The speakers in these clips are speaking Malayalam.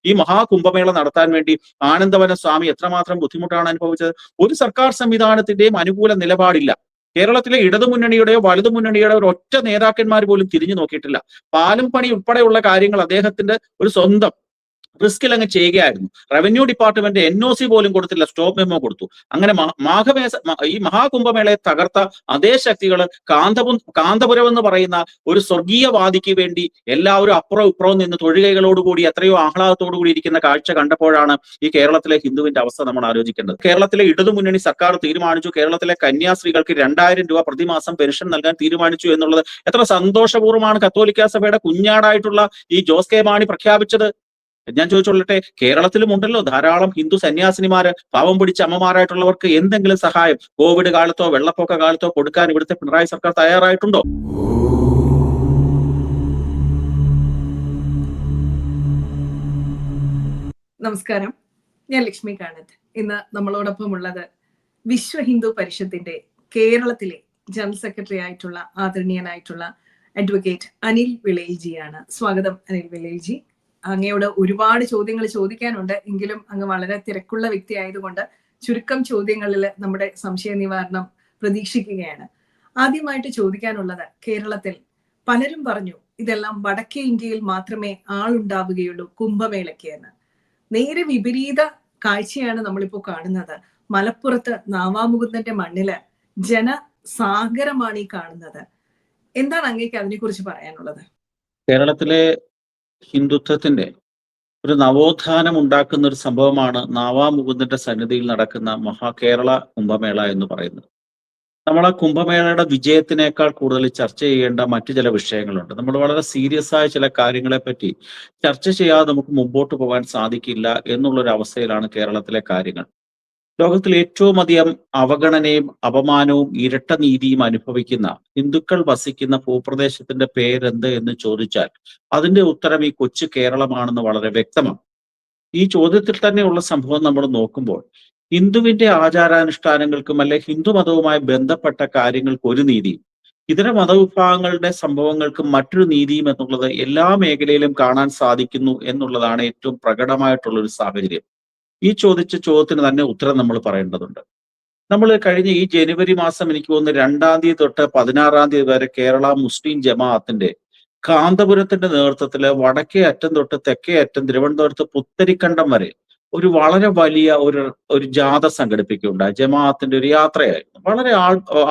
ഈ മഹാകുംഭമേള നടത്താൻ വേണ്ടി ആനന്ദവന സ്വാമി എത്രമാത്രം ബുദ്ധിമുട്ടാണ് അനുഭവിച്ചത്. ഒരു സർക്കാർ സംവിധാനത്തിന്റെയും അനുകൂല നിലപാടില്ല. കേരളത്തിലെ ഇടതുമുന്നണിയുടെയോ വലതുമുന്നണിയുടെയോ ഒരു ഒറ്റ നേതാക്കന്മാർ പോലും തിരിഞ്ഞു നോക്കിയിട്ടില്ല. പാലം പണി ഉൾപ്പെടെയുള്ള കാര്യങ്ങൾ അദ്ദേഹത്തിന്റെ ഒരു സ്വന്തം റിസ്കിൽ അങ്ങ് ചെയ്യുകയായിരുന്നു. റവന്യൂ ഡിപ്പാർട്ട്മെന്റ് NOC പോലും കൊടുത്തില്ല, സ്റ്റോപ്പ് മെമ്മോ കൊടുത്തു. അങ്ങനെ ഈ മഹാകുംഭമേളയെ തകർത്ത അതേ ശക്തികൾ കാന്തപുരം എന്ന് പറയുന്ന ഒരു സ്വർഗീയവാദിക്ക് വേണ്ടി എല്ലാവരും അപ്പുറവും ഇപ്പുറവും നിന്ന് തൊഴുകൈകളോടുകൂടി എത്രയോ ആഹ്ലാദത്തോടു കൂടി ഇരിക്കുന്ന കാഴ്ച കണ്ടപ്പോഴാണ് ഈ കേരളത്തിലെ ഹിന്ദുവിന്റെ അവസ്ഥ നമ്മൾ ആലോചിക്കേണ്ടത്. കേരളത്തിലെ ഇടതുമുന്നണി സർക്കാർ തീരുമാനിച്ചു, കേരളത്തിലെ കന്യാസ്ത്രീകൾക്ക് 2000 രൂപ പ്രതിമാസം പെൻഷൻ നൽകാൻ തീരുമാനിച്ചു എന്നുള്ളത് എത്ര സന്തോഷപൂർവ്വമാണ് കത്തോലിക്ക സഭയുടെ കുഞ്ഞാടായിട്ടുള്ള ഈ ജോസ് കെ മാണി പ്രഖ്യാപിച്ചത്. ഞാൻ ചോദിച്ചോളട്ടെ, കേരളത്തിലും ഉണ്ടല്ലോ ധാരാളം ഹിന്ദു സന്യാസിനിമാര്, പാവം പിടിച്ച അമ്മമാരായിട്ടുള്ളവർക്ക് എന്തെങ്കിലും സഹായം കോവിഡ് കാലത്തോ വെള്ളപ്പൊക്ക കാലത്തോ കൊടുക്കാൻ ഇവിടുത്തെ പിണറായി സർക്കാർ തയ്യാറായിട്ടുണ്ടോ? നമസ്കാരം, ഞാൻ ലക്ഷ്മി കാണത്ത്. ഇന്ന് നമ്മളോടൊപ്പം ഉള്ളത് വിശ്വ ഹിന്ദു പരിഷത്തിന്റെ കേരളത്തിലെ ജനറൽ സെക്രട്ടറി ആയിട്ടുള്ള ആദരണീയനായിട്ടുള്ള അഡ്വക്കേറ്റ് അനിൽ വിളയിൽജിയാണ്. സ്വാഗതം അനിൽ വിളയിൽജി. അങ്ങയോട് ഒരുപാട് ചോദ്യങ്ങൾ ചോദിക്കാനുണ്ട്, എങ്കിലും അങ്ങ് വളരെ തിരക്കുള്ള വ്യക്തി ആയതുകൊണ്ട് ചുരുക്കം ചോദ്യങ്ങളിൽ നമ്മുടെ സംശയ നിവാരണം പ്രതീക്ഷിക്കുകയാണ്. ആദ്യമായിട്ട് ചോദിക്കാനുള്ളത്, കേരളത്തിൽ പലരും പറഞ്ഞു ഇതെല്ലാം വടക്കേ ഇന്ത്യയിൽ മാത്രമേ ആളുണ്ടാവുകയുള്ളൂ കുംഭമേളയ്ക്ക് എന്ന്. നേരെ വിപരീത കാഴ്ചയാണ് നമ്മളിപ്പോ കാണുന്നത്. മലപ്പുറത്ത് നാവാമുകുന്ദന്റെ മണ്ണില് ജനസാഗരമാണ് ഈ കാണുന്നത്. എന്താണ് അങ്ങേക്ക് അതിനെക്കുറിച്ച് പറയാനുള്ളത്? കേരളത്തിലെ ഹിന്ദുത്വത്തിന്റെ ഒരു നവോത്ഥാനം ഉണ്ടാക്കുന്ന ഒരു സംഭവമാണ് നാവാമുകുന്ദന്റെ സന്നിധിയിൽ നടക്കുന്ന കേരള കുംഭമേള എന്ന് പറയുന്നത്. നമ്മൾ ആ കുംഭമേളയുടെ വിജയത്തിനേക്കാൾ കൂടുതൽ ചർച്ച ചെയ്യേണ്ട മറ്റു ചില വിഷയങ്ങളുണ്ട്. നമ്മൾ വളരെ സീരിയസ് ആയ ചില കാര്യങ്ങളെ പറ്റി ചർച്ച ചെയ്യാതെ നമുക്ക് മുമ്പോട്ട് പോകാൻ സാധിക്കില്ല എന്നുള്ളൊരു അവസ്ഥയിലാണ് കേരളത്തിലെ കാര്യങ്ങൾ. ലോകത്തിൽ ഏറ്റവും അധികം അവഗണനയും അപമാനവും ഇരട്ട നീതിയും അനുഭവിക്കുന്ന ഹിന്ദുക്കൾ വസിക്കുന്ന ഭൂപ്രദേശത്തിന്റെ പേരെന്ത് എന്ന് ചോദിച്ചാൽ അതിന്റെ ഉത്തരം ഈ കൊച്ചു കേരളമാണെന്ന് വളരെ വ്യക്തമാണ്. ഈ ചോദ്യത്തിൽ തന്നെയുള്ള സംഭവം നമ്മൾ നോക്കുമ്പോൾ ഹിന്ദുവിന്റെ ആചാരാനുഷ്ഠാനങ്ങൾക്കും അല്ലെ ഹിന്ദു മതവുമായി ബന്ധപ്പെട്ട കാര്യങ്ങൾക്ക് ഒരു നീതിയും ഇതര മതവിഭാഗങ്ങളുടെ സംഭവങ്ങൾക്കും മറ്റൊരു നീതിയും എന്നുള്ളത് എല്ലാ മേഖലയിലും കാണാൻ സാധിക്കുന്നു എന്നുള്ളതാണ് ഏറ്റവും പ്രകടമായിട്ടുള്ള ഒരു സാഹചര്യം. ഈ ചോദിച്ച ചോദ്യത്തിന് തന്നെ ഉത്തരം നമ്മൾ പറയേണ്ടതുണ്ട്. നമ്മൾ കഴിഞ്ഞ ഈ ജനുവരി മാസം എനിക്ക് തോന്നുന്നു 2-ാം തീയതി തൊട്ട് 16-ാം തീയതി വരെ കേരള മുസ്ലിം ജമാഅത്തിന്റെ കാന്തപുരത്തിന്റെ നേതൃത്വത്തില് വടക്കേ അറ്റം തൊട്ട് തെക്കേ അറ്റം തിരുവനന്തപുരത്ത് പുത്തരിക്കണ്ടം വരെ ഒരു വളരെ വലിയ ഒരു ജാഥ സംഘടിപ്പിക്കുകയുണ്ടായി. ജമാഅത്തിന്റെ ഒരു യാത്രയായിരുന്നു. വളരെ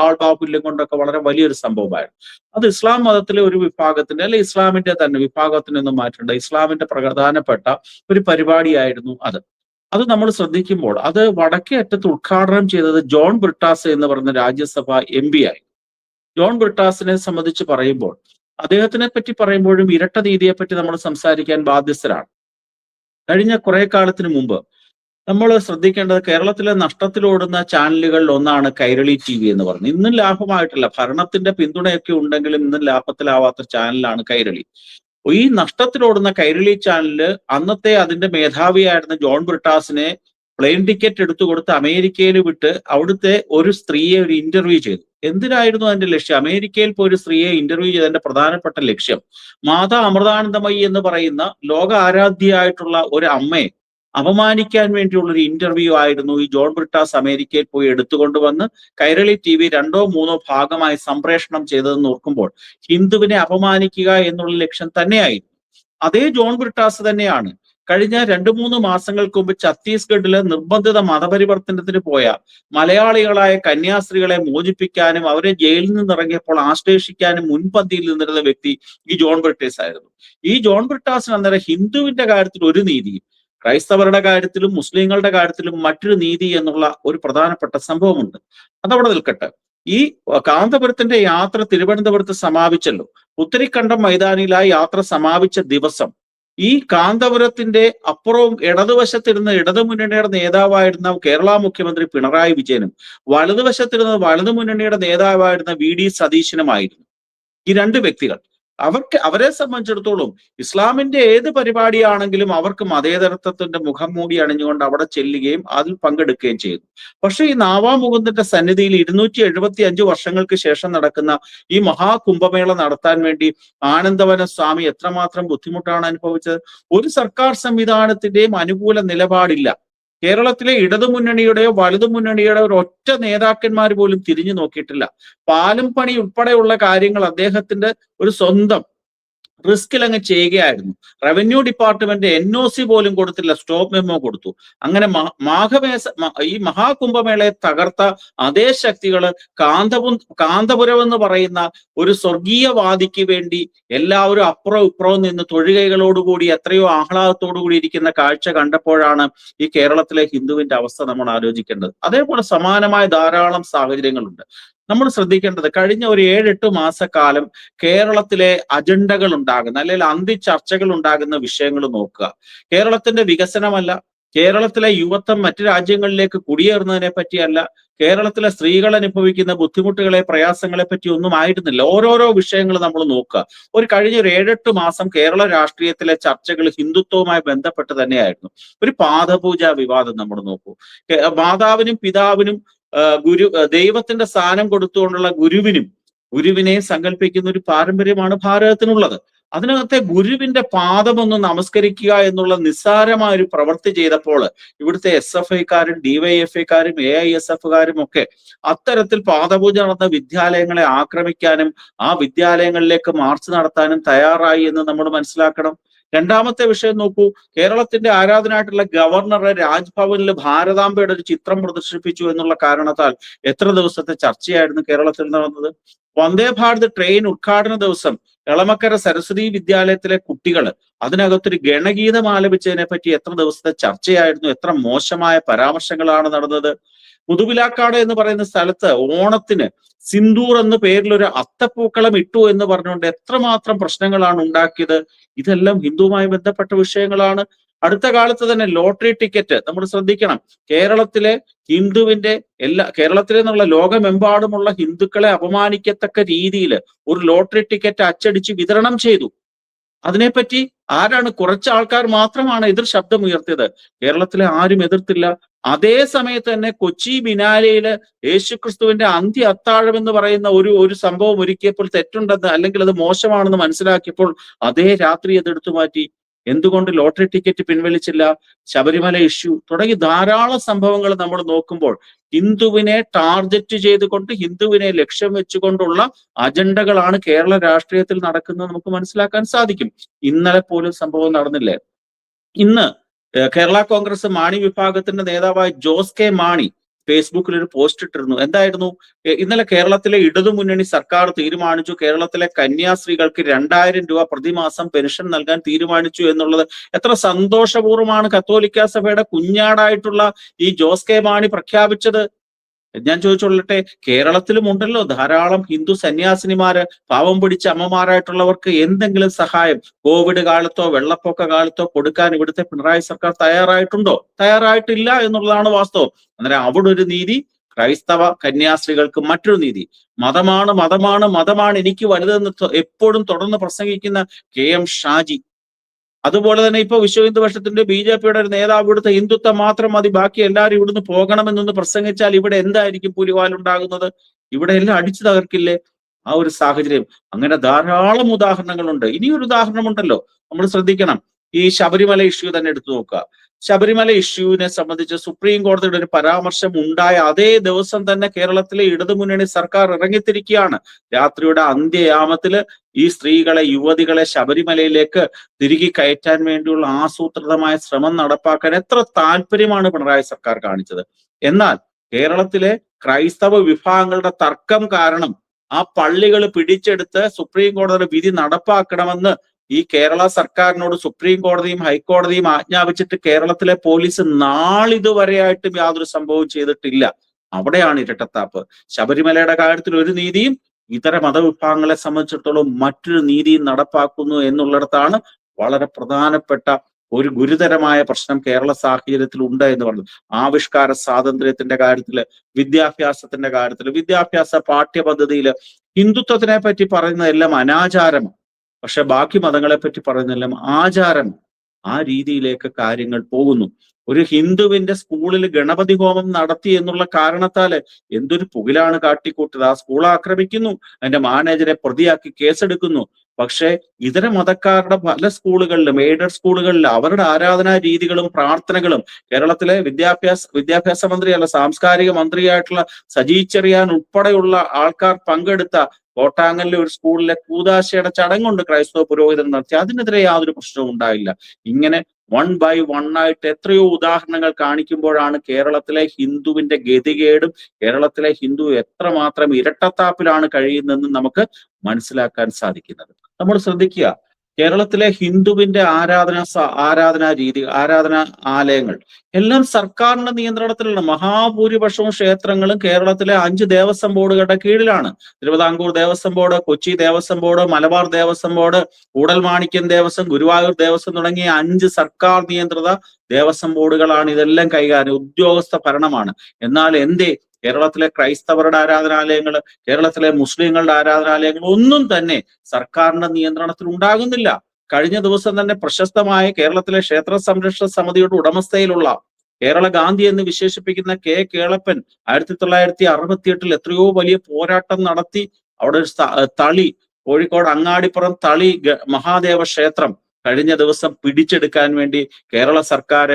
ആൾബാഹുല്യം കൊണ്ടൊക്കെ വളരെ വലിയൊരു സംഭവമായിരുന്നു. അത് ഇസ്ലാം മതത്തിലെ ഒരു വിഭാഗത്തിന്റെ അല്ലെ ഇസ്ലാമിന്റെ തന്നെ വിഭാഗത്തിനൊന്നും മാറ്റേണ്ട ഇസ്ലാമിന്റെ പ്രധാനപ്പെട്ട ഒരു പരിപാടിയായിരുന്നു അത് നമ്മൾ ശ്രദ്ധിക്കുമ്പോൾ അത് വടക്കേ അറ്റത്ത് ഉദ്ഘാടനം ചെയ്തത് ജോൺ ബ്രിട്ടാസ് എന്ന് പറയുന്ന രാജ്യസഭ MP ആയി. ജോൺ ബ്രിട്ടാസിനെ സംബന്ധിച്ച് പറയുമ്പോൾ അദ്ദേഹത്തിനെ പറ്റി പറയുമ്പോഴും ഇരട്ട നീതിയെ പറ്റി നമ്മൾ സംസാരിക്കാൻ ബാധ്യസ്ഥരാണ്. കഴിഞ്ഞ കുറെ കാലത്തിന് മുമ്പ് നമ്മൾ ശ്രദ്ധിക്കേണ്ടത് കേരളത്തിലെ നഷ്ടത്തിലോടുന്ന ചാനലുകളിൽ ഒന്നാണ് കൈരളി TV എന്ന് പറയുന്നത്. ഇന്നും ലാഭമായിട്ടില്ല, ഭരണത്തിന്റെ പിന്തുണയൊക്കെ ഉണ്ടെങ്കിലും ഇന്നും ലാഭത്തിലാവാത്ത ചാനലാണ് കൈരളി. ഈ നഷ്ടത്തിലോടുന്ന കൈരളി ചാനലില് അന്നത്തെ അതിന്റെ മേധാവിയായിരുന്ന ജോൺ ബ്രിട്ടാസിനെ പ്ലെയിൻ ടിക്കറ്റ് എടുത്തു കൊടുത്ത് അമേരിക്കയിൽ വിട്ട് അവിടുത്തെ ഒരു സ്ത്രീയെ ഒരു ഇന്റർവ്യൂ ചെയ്തു. എന്തിനായിരുന്നു അതിന്റെ ലക്ഷ്യം? അമേരിക്കയിൽ പോയി ഒരു സ്ത്രീയെ ഇന്റർവ്യൂ ചെയ്തതിന്റെ പ്രധാനപ്പെട്ട ലക്ഷ്യം മാതാ അമൃതാനന്ദമയി എന്ന് പറയുന്ന ലോക ആരാധ്യയായിട്ടുള്ള ഒരു അമ്മയെ അപമാനിക്കാൻ വേണ്ടിയുള്ള ഒരു ഇന്റർവ്യൂ ആയിരുന്നു ഈ ജോൺ ബ്രിട്ടാസ് അമേരിക്കയിൽ പോയി എടുത്തുകൊണ്ടുവന്ന് കൈരളി TV 2-ഓ 3-ഓ ഭാഗമായി സംപ്രേഷണം ചെയ്തതെന്ന് ഓർക്കുമ്പോൾ ഹിന്ദുവിനെ അപമാനിക്കുക എന്നുള്ള ലക്ഷ്യം തന്നെയായിരുന്നു. അതേ ജോൺ ബ്രിട്ടാസ് തന്നെയാണ് കഴിഞ്ഞ 2-3 മാസങ്ങൾക്ക് മുമ്പ് ഛത്തീസ്ഗഡിലെ നിർബന്ധിത മതപരിവർത്തനത്തിന് പോയ മലയാളികളായ കന്യാസ്ത്രീകളെ മോചിപ്പിക്കാനും അവരെ ജയിലിൽ നിന്നിറങ്ങിയപ്പോൾ ആശ്ലേഷിക്കാനും മുൻപന്തിയിൽ നിന്നിരുന്ന വ്യക്തി ഈ ജോൺ ബ്രിട്ടാസ് ആയിരുന്നു. ഈ ജോൺ ബ്രിട്ടാസിന് അന്നേരം ഹിന്ദുവിന്റെ കാര്യത്തിൽ ഒരു നീതിയും ക്രൈസ്തവരുടെ കാര്യത്തിലും മുസ്ലിങ്ങളുടെ കാര്യത്തിലും മറ്റൊരു നീതി എന്നുള്ള ഒരു പ്രധാനപ്പെട്ട സംഭവമുണ്ട്. അതവിടെ നിൽക്കട്ടെ. ഈ കാന്തപുരത്തിന്റെ യാത്ര തിരുവനന്തപുരത്ത് സമാപിച്ചല്ലോ. പുത്തരിക്കണ്ടം മൈതാനിയിലായി യാത്ര സമാപിച്ച ദിവസം ഈ കാന്തപുരത്തിന്റെ അപ്പുറവും ഇടതുവശത്തിരുന്ന ഇടതുമുന്നണിയുടെ നേതാവായിരുന്ന കേരള മുഖ്യമന്ത്രി പിണറായി വിജയനും വലതുവശത്തിരുന്ന വലതുമുന്നണിയുടെ നേതാവായിരുന്ന VD സതീശനുമായിരുന്നു. ഈ രണ്ട് വ്യക്തികൾ അവരെ സംബന്ധിച്ചിടത്തോളം ഇസ്ലാമിന്റെ ഏത് പരിപാടിയാണെങ്കിലും അവർക്ക് മതേതരത്വത്തിന്റെ മുഖം മൂടി അണിഞ്ഞുകൊണ്ട് അവിടെ ചെല്ലുകയും അതിൽ പങ്കെടുക്കുകയും ചെയ്യുന്നു. പക്ഷെ ഈ നാവാമുകുന്ദന്റെ സന്നിധിയിൽ 275 വർഷങ്ങൾക്ക് ശേഷം നടക്കുന്ന ഈ മഹാകുംഭമേള നടത്താൻ വേണ്ടി ആനന്ദവന സ്വാമി എത്രമാത്രം ബുദ്ധിമുട്ടാണ് അനുഭവിച്ചത്. ഒരു സർക്കാർ സംവിധാനത്തിന്റെയും അനുകൂല നിലപാടില്ല. കേരളത്തിലെ ഇടതുമുന്നണിയുടെയോ വലതുമുന്നണിയുടെയോ ഒരു ഒറ്റ നേതാക്കന്മാർ പോലും തിരിഞ്ഞു നോക്കിയിട്ടില്ല. പാലം പണി ഉൾപ്പെടെയുള്ള കാര്യങ്ങൾ അദ്ദേഹത്തിന്റെ ഒരു സ്വന്തം റിസ്കിൽ അങ്ങ് ചെയ്യുകയായിരുന്നു. റവന്യൂ ഡിപ്പാർട്ട്മെന്റ് NOC പോലും കൊടുത്തില്ല, സ്റ്റോപ്പ് മെമ്മോ കൊടുത്തു. അങ്ങനെ ഈ മഹാകുംഭമേളയെ തകർത്ത അതേ ശക്തികള് കാന്തപുരം എന്ന് പറയുന്ന ഒരു സ്വർഗീയവാദിക്ക് വേണ്ടി എല്ലാവരും അപ്പുറവും ഇപ്പുറവും നിന്ന് തൊഴുകൈകളോടുകൂടി എത്രയോ ആഹ്ലാദത്തോടുകൂടി ഇരിക്കുന്ന കാഴ്ച കണ്ടപ്പോഴാണ് ഈ കേരളത്തിലെ ഹിന്ദുവിന്റെ അവസ്ഥ നമ്മൾ ആലോചിക്കേണ്ടത്. അതേപോലെ സമാനമായ ധാരാളം സാഹചര്യങ്ങളുണ്ട്. നമ്മൾ ശ്രദ്ധിക്കേണ്ടത് കഴിഞ്ഞ ഒരു 7-8 മാസക്കാലം കേരളത്തിലെ അജണ്ടകൾ ഉണ്ടാകുന്ന അല്ലെങ്കിൽ അന്തിചർച്ചകൾ ഉണ്ടാകുന്ന വിഷയങ്ങൾ നോക്കുക. കേരളത്തിന്റെ വികസനമല്ല, കേരളത്തിലെ യുവത്വം മറ്റു രാജ്യങ്ങളിലേക്ക് കുടിയേറുന്നതിനെ പറ്റിയല്ല, കേരളത്തിലെ സ്ത്രീകൾ അനുഭവിക്കുന്ന ബുദ്ധിമുട്ടുകളെ പ്രയാസങ്ങളെ പറ്റി ഒന്നും ആയിരുന്നില്ല. ഓരോരോ വിഷയങ്ങൾ നമ്മൾ നോക്കുക. കഴിഞ്ഞ ഒരു 7-8 മാസം കേരള രാഷ്ട്രീയത്തിലെ ചർച്ചകൾ ഹിന്ദുത്വവുമായി ബന്ധപ്പെട്ട് തന്നെയായിരുന്നു. ഒരു പാദപൂജ വിവാദം നമ്മൾ നോക്കൂ. മാതാവിനും പിതാവിനും ദൈവത്തിന്റെ സ്ഥാനം കൊടുത്തുകൊണ്ടുള്ള ഗുരുവിനെ സങ്കല്പിക്കുന്ന ഒരു പാരമ്പര്യമാണ് ഭാരതത്തിനുള്ളത്. അതിനകത്തെ ഗുരുവിന്റെ പാദമൊന്ന് നമസ്കരിക്കുക എന്നുള്ള നിസ്സാരമായ ഒരു പ്രവൃത്തി ചെയ്തപ്പോൾ ഇവിടുത്തെ SFIക്കാരും DYFIക്കാരും AISFകാരും ഒക്കെ അത്തരത്തിൽ പാദപൂജ നടന്ന വിദ്യാലയങ്ങളെ ആക്രമിക്കാനും ആ വിദ്യാലയങ്ങളിലേക്ക് മാർച്ച് നടത്താനും തയ്യാറായി എന്ന് നമ്മൾ മനസ്സിലാക്കണം. രണ്ടാമത്തെ വിഷയം നോക്കൂ. കേരളത്തിന്റെ ആരാധനായിട്ടുള്ള ഗവർണർ രാജ്ഭവനിൽ ഭാരതാംബയുടെ ഒരു ചിത്രം പ്രദർശിപ്പിച്ചു എന്നുള്ള കാരണത്താൽ എത്ര ദിവസത്തെ ചർച്ചയായിരുന്നു കേരളത്തിൽ നടന്നത്. വന്ദേ ഭാരത് ട്രെയിൻ ഉദ്ഘാടന ദിവസം എളമക്കര സരസ്വതി വിദ്യാലയത്തിലെ കുട്ടികൾ അതിനകത്തൊരു ഗണഗീതം ആലപിച്ചതിനെ പറ്റി എത്ര ദിവസത്തെ ചർച്ചയായിരുന്നു, എത്ര മോശമായ പരാമർശങ്ങളാണ് നടന്നത്. മുതുവിലാക്കാട് എന്ന് പറയുന്ന സ്ഥലത്ത് ഓണത്തിന് സിന്ദൂർ എന്ന പേരിൽ ഒരു അത്തപ്പൂക്കളം ഇട്ടു എന്ന് പറഞ്ഞുകൊണ്ട് എത്രമാത്രം പ്രശ്നങ്ങളാണ് ഉണ്ടാക്കിയത്. ഇതെല്ലാം ഹിന്ദുവുമായി ബന്ധപ്പെട്ട വിഷയങ്ങളാണ്. അടുത്ത കാലത്ത് തന്നെ ലോട്ടറി ടിക്കറ്റ് നമ്മൾ ശ്രദ്ധിക്കണം. കേരളത്തിലെ കേരളത്തിലെ നിന്നുള്ള ലോകമെമ്പാടുമുള്ള ഹിന്ദുക്കളെ അപമാനിക്കത്തക്ക രീതിയിൽ ഒരു ലോട്ടറി ടിക്കറ്റ് അച്ചടിച്ച് വിതരണം ചെയ്തു. അതിനെപ്പറ്റി കുറച്ച് ആൾക്കാർ മാത്രമാണ് എതിർ ശബ്ദം ഉയർത്തിയത്. കേരളത്തിലെ ആരും എതിർത്തില്ല. അതേ സമയത്ത് തന്നെ കൊച്ചി ബിനാലയില് യേശുക്രിസ്തുവിന്റെ അന്ത്യ അത്താഴം എന്ന് പറയുന്ന ഒരു സംഭവം ഒരുക്കിയപ്പോൾ തെറ്റുണ്ടെന്ന് അല്ലെങ്കിൽ അത് മോശമാണെന്ന് മനസ്സിലാക്കിയപ്പോൾ അതേ രാത്രി അത് എടുത്തു മാറ്റി. എന്തുകൊണ്ട് ലോട്ടറി ടിക്കറ്റ് പിൻവലിച്ചില്ല? ശബരിമല ഇഷ്യൂ തുടങ്ങി ധാരാളം സംഭവങ്ങൾ നമ്മൾ നോക്കുമ്പോൾ ഹിന്ദുവിനെ ടാർഗറ്റ് ചെയ്തുകൊണ്ട് ഹിന്ദുവിനെ ലക്ഷ്യം വെച്ചുകൊണ്ടുള്ള അജണ്ടകളാണ് കേരള രാഷ്ട്രീയത്തിൽ നടക്കുന്നത് നമുക്ക് മനസ്സിലാക്കാൻ സാധിക്കും. ഇന്നലെ പോലും സംഭവം നടന്നില്ലേ? ഇന്ന് കേരള കോൺഗ്രസ് മാണി വിഭാഗത്തിന്റെ നേതാവായ ജോസ് കെ മാണി ഫേസ്ബുക്കിൽ ഒരു പോസ്റ്റ് ഇട്ടിരുന്നു. എന്തായിരുന്നു? ഇന്നലെ കേരളത്തിലെ ഇടതുമുന്നണി സർക്കാർ തീരുമാനിച്ചു കേരളത്തിലെ കന്യാസ്ത്രീകൾക്ക് 2000 രൂപ പ്രതിമാസം പെൻഷൻ നൽകാൻ തീരുമാനിച്ചു എന്നുള്ളത്. എത്ര സന്തോഷപൂർവ്വമാണ് കത്തോലിക്ക സഭയുടെ കുഞ്ഞാടായിട്ടുള്ള ഈ ജോസ് കെ മാണി പ്രഖ്യാപിച്ചത്. ഞാൻ ചോദിച്ചോളട്ടെ, കേരളത്തിലും ഉണ്ടല്ലോ ധാരാളം ഹിന്ദു സന്യാസിനിമാര്, പാവം പിടിച്ച അമ്മമാരായിട്ടുള്ളവർക്ക് എന്തെങ്കിലും സഹായം കോവിഡ് കാലത്തോ വെള്ളപ്പൊക്ക കാലത്തോ കൊടുക്കാൻ ഇവിടുത്തെ പിണറായി സർക്കാർ തയ്യാറായിട്ടുണ്ടോ? തയ്യാറായിട്ടില്ല എന്നുള്ളതാണ് വാസ്തവം. അന്നേരം അവിടെ ഒരു നീതി, ക്രൈസ്തവ കന്യാസ്ത്രീകൾക്ക് മറ്റൊരു നീതി. മതമാണ് എനിക്ക് വലുതെന്ന് എപ്പോഴും തുടർന്ന് പ്രസംഗിക്കുന്ന KM ഷാജി, അതുപോലെ തന്നെ ഇപ്പൊ വിശ്വ ഹിന്ദു പക്ഷത്തിന്റെ BJPയുടെ ഒരു നേതാവ് ഇവിടുത്തെ ഹിന്ദുത്വം മാത്രം മതി, ബാക്കി എല്ലാവരും ഇവിടുന്ന് പോകണമെന്നൊന്ന് പ്രസംഗിച്ചാൽ ഇവിടെ എന്തായിരിക്കും പുലിവാലുണ്ടാകുന്നത്? ഇവിടെ എല്ലാം അടിച്ചു തകർക്കില്ലേ? ആ ഒരു സാഹചര്യം. അങ്ങനെ ധാരാളം ഉദാഹരണങ്ങളുണ്ട്. ഇനിയൊരു ഉദാഹരണമുണ്ടല്ലോ, നമ്മൾ ശ്രദ്ധിക്കണം. ഈ ശബരിമല ഇഷ്യൂ തന്നെ എടുത്തു നോക്കുക. ശബരിമല ഇഷ്യൂവിനെ സംബന്ധിച്ച് സുപ്രീം കോടതിയുടെ ഒരു പരാമർശം ഉണ്ടായ അതേ ദിവസം തന്നെ കേരളത്തിലെ ഇടതുമുന്നണി സർക്കാർ ഇറങ്ങിത്തിരിക്കുകയാണ്. രാത്രിയുടെ അന്ത്യയാമത്തില് ഈ സ്ത്രീകളെ, യുവതികളെ ശബരിമലയിലേക്ക് തിരികെ കയറ്റാൻ വേണ്ടിയുള്ള ആസൂത്രിതമായ ശ്രമം നടപ്പാക്കാൻ എത്ര താല്പര്യമാണ് പിണറായി സർക്കാർ കാണിച്ചത്. എന്നാൽ കേരളത്തിലെ ക്രൈസ്തവ വിഭാഗങ്ങളുടെ തർക്കം കാരണം ആ പള്ളികൾ പിടിച്ചെടുത്ത് സുപ്രീം കോടതിയുടെ വിധി നടപ്പാക്കണമെന്ന് ഈ കേരള സർക്കാരിനോട് സുപ്രീം കോടതിയും ഹൈക്കോടതിയും ആജ്ഞാപിച്ചിട്ട് കേരളത്തിലെ പോലീസ് നാളിതുവരെയായിട്ടും യാതൊരു സംഭവവും ചെയ്തിട്ടില്ല. അവിടെയാണ് ഇരട്ടത്താപ്പ്. ശബരിമലയുടെ കാര്യത്തിൽ ഒരു നീതിയും ഇതര മതവിഭാഗങ്ങളെ സംബന്ധിച്ചിടത്തോളം മറ്റൊരു നീതിയും നടപ്പാക്കുന്നു എന്നുള്ളിടത്താണ് വളരെ പ്രധാനപ്പെട്ട ഒരു ഗുരുതരമായ പ്രശ്നം കേരള സാഹചര്യത്തിൽ ഉണ്ട് എന്ന് പറഞ്ഞു. ആവിഷ്കാര സ്വാതന്ത്ര്യത്തിന്റെ കാര്യത്തില്, വിദ്യാഭ്യാസത്തിന്റെ കാര്യത്തില്, വിദ്യാഭ്യാസ പാഠ്യപദ്ധതിയില് ഹിന്ദുത്വത്തിനെ പറ്റി പറയുന്നതെല്ലാം അനാചാരമാണ്. പക്ഷെ ബാക്കി മതങ്ങളെ പറ്റി പറയുന്നതെല്ലാം ആചാരം. ആ രീതിയിലേക്ക് കാര്യങ്ങൾ പോകുന്നു. ഒരു ഹിന്ദുവിന്റെ സ്കൂളിൽ ഗണപതി ഹോമം നടത്തി എന്നുള്ള കാരണത്താല് എന്തൊരു പുകിലാണ് കാട്ടിക്കൂട്ടത്. ആ സ്കൂൾ ആക്രമിക്കുന്നു, അതിന്റെ മാനേജരെ പ്രതിയാക്കി കേസെടുക്കുന്നു. പക്ഷെ ഇതര മതക്കാരുടെ പല സ്കൂളുകളിലും, എയ്ഡഡ് സ്കൂളുകളിൽ അവരുടെ ആരാധനാ രീതികളും പ്രാർത്ഥനകളും, കേരളത്തിലെ വിദ്യാഭ്യാസ മന്ത്രിയല്ല, സാംസ്കാരിക മന്ത്രിയായിട്ടുള്ള സജി ചെറിയാൻ ഉൾപ്പെടെയുള്ള ആൾക്കാർ പങ്കെടുത്ത കോട്ടാങ്ങലിലെ ഒരു സ്കൂളിലെ കൂദാശയുടെ ചടങ്ങുണ്ട് ക്രൈസ്തവ പുരോഹിതൻ നടത്തി. അതിനെതിരെ യാതൊരു പ്രശ്നവും ഉണ്ടായില്ല. ഇങ്ങനെ 1 by 1 ആയിട്ട് എത്രയോ ഉദാഹരണങ്ങൾ കാണിക്കുമ്പോഴാണ് കേരളത്തിലെ ഹിന്ദുവിന്റെ ഗതികേടും കേരളത്തിലെ ഹിന്ദു എത്രമാത്രം ഇരട്ടത്താപ്പിലാണ് കഴിയുന്നതെന്ന് നമുക്ക് മനസ്സിലാക്കാൻ സാധിക്കുന്നത്. നമ്മൾ ശ്രദ്ധിക്കുക, കേരളത്തിലെ ഹിന്ദുവിന്റെ ആരാധനാ രീതി, ആരാധനാ ആലയങ്ങൾ എല്ലാം സർക്കാരിന്റെ നിയന്ത്രണത്തിലുള്ള മഹാഭൂരിപക്ഷവും ക്ഷേത്രങ്ങളും കേരളത്തിലെ 5 ദേവസ്വം ബോർഡുകളുടെ കീഴിലാണ്. Thiruvithamkoor Devaswom board, Kochi Devaswom board, Malabar Devaswom board, Koodalmanikyam Devaswom, Guruvayur Devaswom തുടങ്ങിയ 5 സർക്കാർ നിയന്ത്രിത ദേവസ്വം ബോർഡുകളാണ് ഇതെല്ലാം കൈകാര്യം. ഉദ്യോഗസ്ഥ ഭരണമാണ്. എന്നാൽ എന്തേ കേരളത്തിലെ ക്രൈസ്തവരുടെ ആരാധനാലയങ്ങൾ, കേരളത്തിലെ മുസ്ലിങ്ങളുടെ ആരാധനാലയങ്ങൾ ഒന്നും തന്നെ സർക്കാരിന്റെ നിയന്ത്രണത്തിൽ ഉണ്ടാകുന്നില്ല. കഴിഞ്ഞ ദിവസം തന്നെ പ്രശസ്തമായ കേരളത്തിലെ ക്ഷേത്ര സംരക്ഷണ സമിതിയുടെ ഉടമസ്ഥയിലുള്ള കേരള ഗാന്ധി എന്ന് വിശേഷിപ്പിക്കുന്ന കെ കേളപ്പൻ 1968 എത്രയോ വലിയ പോരാട്ടം നടത്തി അവിടെ ഒരു തളി, കോഴിക്കോട് അങ്ങാടിപ്പുറം തളി മഹാദേവ ക്ഷേത്രം കഴിഞ്ഞ ദിവസം പിടിച്ചെടുക്കാൻ വേണ്ടി കേരള സർക്കാർ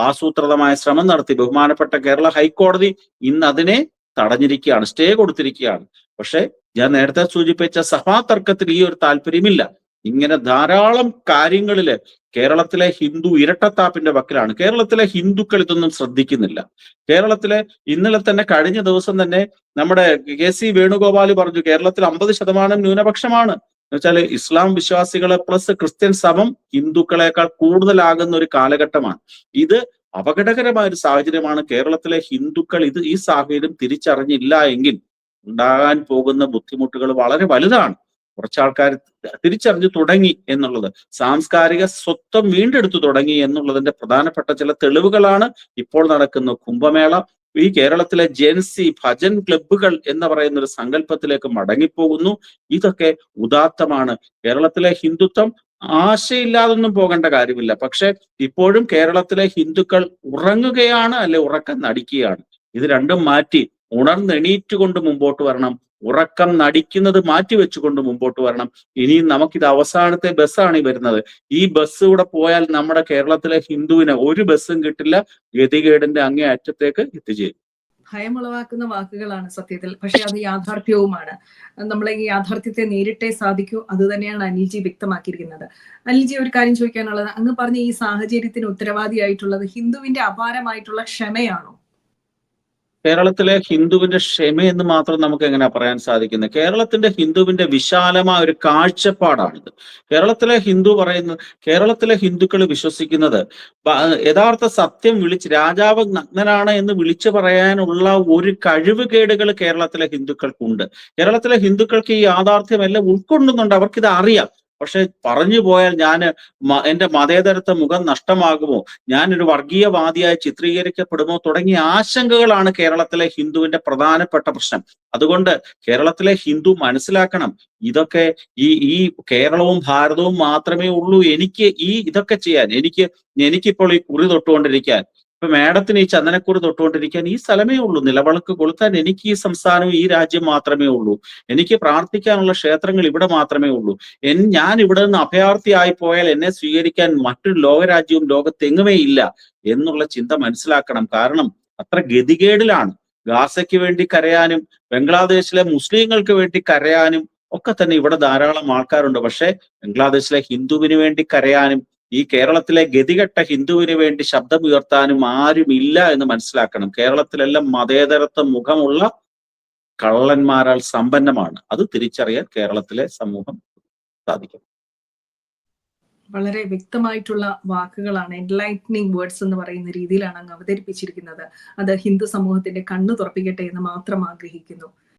ആസൂത്രിതമായ ശ്രമം നടത്തി. ബഹുമാനപ്പെട്ട കേരള ഹൈക്കോടതി ഇന്ന് അതിനെ തടഞ്ഞിരിക്കുകയാണ്, സ്റ്റേ കൊടുത്തിരിക്കുകയാണ്. പക്ഷെ ഞാൻ നേരത്തെ സൂചിപ്പിച്ച സഭാ തർക്കത്തിൽ ഈ ഒരു താല്പര്യമില്ല. ഇങ്ങനെ ധാരാളം കാര്യങ്ങളില് കേരളത്തിലെ ഹിന്ദു ഇരട്ടത്താപ്പിന്റെ വക്കിലാണ്. കേരളത്തിലെ ഹിന്ദുക്കൾ ഇതൊന്നും ശ്രദ്ധിക്കുന്നില്ല. കേരളത്തിലെ ഇന്നലെ തന്നെ, കഴിഞ്ഞ ദിവസം തന്നെ നമ്മുടെ KC വേണുഗോപാൽ പറഞ്ഞു കേരളത്തിൽ 50% ന്യൂനപക്ഷമാണ്. എന്നുവെച്ചാൽ ഇസ്ലാം വിശ്വാസികളെ പ്ലസ് ക്രിസ്ത്യൻ സമം ഹിന്ദുക്കളെക്കാൾ കൂടുതലാകുന്ന ഒരു കാലഘട്ടമാണ്. ഇത് അപകടകരമായ ഒരു സാഹചര്യമാണ്. കേരളത്തിലെ ഹിന്ദുക്കൾ ഈ സാഹചര്യം തിരിച്ചറിഞ്ഞില്ല എങ്കിൽ ഉണ്ടാകാൻ പോകുന്ന ബുദ്ധിമുട്ടുകൾ വളരെ വലുതാണ്. കുറച്ചാൾക്കാർ തിരിച്ചറിഞ്ഞു തുടങ്ങി എന്നുള്ളത്, സാംസ്കാരിക സ്വത്വം വീണ്ടെടുത്തു തുടങ്ങി എന്നുള്ളതിന്റെ പ്രധാനപ്പെട്ട ചില തെളിവുകളാണ് ഇപ്പോൾ നടക്കുന്ന കുംഭമേള. ഈ കേരളത്തിലെ ജെൻസി ഭജൻ ക്ലബ്ബുകൾ എന്ന് പറയുന്ന ഒരു സങ്കല്പത്തിലേക്ക് മടങ്ങിപ്പോകുന്നു. ഇതൊക്കെ ഉദാത്തമാണ്. കേരളത്തിലെ ഹിന്ദുത്വം ആശയില്ലാതൊന്നും പോകേണ്ട കാര്യമില്ല. പക്ഷെ ഇപ്പോഴും കേരളത്തിലെ ഹിന്ദുക്കൾ ഉറങ്ങുകയാണ്, അല്ലെ ഉറക്കം നടിക്കുകയാണ്. ഇത് രണ്ടും മാറ്റി ഉണർന്നെണീറ്റുകൊണ്ട് മുമ്പോട്ട് വരണം. ഉറക്കം നടിക്കുന്നത് മാറ്റിവെച്ചുകൊണ്ട് മുമ്പോട്ട് വരണം. ഇനിയും നമുക്കിത് അവസാനത്തെ ബസ്സാണ് ഈ വരുന്നത്. ഈ ബസ് കൂടെ പോയാൽ നമ്മുടെ കേരളത്തിലെ ഹിന്ദുവിന് ഒരു ബസ്സും കിട്ടില്ല, ഗതികേടിന്റെ അങ്ങേ അറ്റത്തേക്ക് എത്തിച്ചേരും. ഭയമുളവാക്കുന്ന വാക്കുകളാണ് സത്യത്തിൽ, പക്ഷെ അത് യാഥാർത്ഥ്യവുമാണ്. നമ്മളെ ഈ യാഥാർത്ഥ്യത്തെ നേരിട്ടേ സാധിക്കൂ. അത് തന്നെയാണ് അനിൽജി വ്യക്തമാക്കിയിരിക്കുന്നത്. അനിൽജി, ഒരു കാര്യം ചോദിക്കാനുള്ളത്, അങ്ങ് പറഞ്ഞ ഈ സാഹചര്യത്തിന് ഉത്തരവാദിയായിട്ടുള്ളത് ഹിന്ദുവിന്റെ അപാരമായിട്ടുള്ള ക്ഷമയാണോ? കേരളത്തിലെ ഹിന്ദുവിന്റെ ക്ഷമയെന്ന് മാത്രം നമുക്ക് എങ്ങനെ പറയാൻ സാധിക്കുന്നത്? കേരളത്തിന്റെ ഹിന്ദുവിന്റെ വിശാലമായ ഒരു കാഴ്ചപ്പാടാണിത്. കേരളത്തിലെ ഹിന്ദുക്കൾ വിശ്വസിക്കുന്നത് യഥാർത്ഥ സത്യം രാജാവ് നഗ്നനാണ് എന്ന് വിളിച്ചു പറയാനുള്ള ഒരു കഴിവുകേടുകൾ കേരളത്തിലെ ഹിന്ദുക്കൾക്കുണ്ട്. കേരളത്തിലെ ഹിന്ദുക്കൾക്ക് ഈ യാഥാർത്ഥ്യമെല്ലാം ഉൾക്കൊള്ളുന്നുണ്ട്, അവർക്കിത് അറിയാം. പക്ഷെ പറഞ്ഞു പോയാൽ എന്റെ മതേതരത്വ മുഖം നഷ്ടമാകുമോ, ഞാനൊരു വർഗീയവാദിയായി ചിത്രീകരിക്കപ്പെടുമോ തുടങ്ങിയ ആശങ്കകളാണ് കേരളത്തിലെ ഹിന്ദുവിന്റെ പ്രധാനപ്പെട്ട പ്രശ്നം. അതുകൊണ്ട് കേരളത്തിലെ ഹിന്ദു മനസ്സിലാക്കണം, ഇതൊക്കെ ഈ കേരളവും ഭാരതവും മാത്രമേ ഉള്ളൂ ഇതൊക്കെ ചെയ്യാൻ. എനിക്കിപ്പോൾ ഈ കുറി തൊട്ടുകൊണ്ടിരിക്കാൻ, ഇപ്പൊ മേഡത്തിന് ഈ ചന്ദനക്കുറി തൊട്ടുകൊണ്ടിരിക്കാൻ ഈ സ്ഥലമേ ഉള്ളൂ. നിലവിളക്ക് കൊളുത്താൻ എനിക്ക് ഈ സംസ്ഥാനവും ഈ രാജ്യം മാത്രമേ ഉള്ളൂ. എനിക്ക് പ്രാർത്ഥിക്കാനുള്ള ക്ഷേത്രങ്ങൾ ഇവിടെ മാത്രമേ ഉള്ളൂ. ഞാൻ ഇവിടെ നിന്ന് അഭയാർത്ഥിയായി പോയാൽ എന്നെ സ്വീകരിക്കാൻ മറ്റൊരു ലോകരാജ്യവും ലോകത്തെങ്ങുമേ ഇല്ല എന്നുള്ള ചിന്ത മനസ്സിലാക്കണം. കാരണം അത്ര ഗതികേടിലാണ്. ഗാസയ്ക്ക് വേണ്ടി കരയാനും ബംഗ്ലാദേശിലെ മുസ്ലിങ്ങൾക്ക് വേണ്ടി കരയാനും ഒക്കെ തന്നെ ഇവിടെ ധാരാളം ആൾക്കാരുണ്ട്. പക്ഷെ ബംഗ്ലാദേശിലെ ഹിന്ദുവിന് വേണ്ടി കരയാനും ഈ കേരളത്തിലെ ഗതികെട്ട ഹിന്ദുവിന് വേണ്ടി ശബ്ദമുയർത്താനും ആരുമില്ല എന്ന് മനസ്സിലാക്കണം. കേരളത്തിലെല്ലാം മതേതരത്വ മുഖമുള്ള കള്ളന്മാരാൽ സമ്പന്നമാണ്. അത് തിരിച്ചറിയാൻ കേരളത്തിലെ സമൂഹം സാധിക്കും. വളരെ വ്യക്തമായിട്ടുള്ള വാക്കുകളാണ്, എൻലൈറ്റനിങ് വേർഡ്സ് എന്ന് പറയുന്ന രീതിയിലാണ് അങ്ങ് അവതരിപ്പിച്ചിരിക്കുന്നത്. അത് ഹിന്ദു സമൂഹത്തിന്റെ കണ്ണു തുറപ്പിക്കട്ടെ എന്ന് മാത്രം ആഗ്രഹിക്കുന്നു.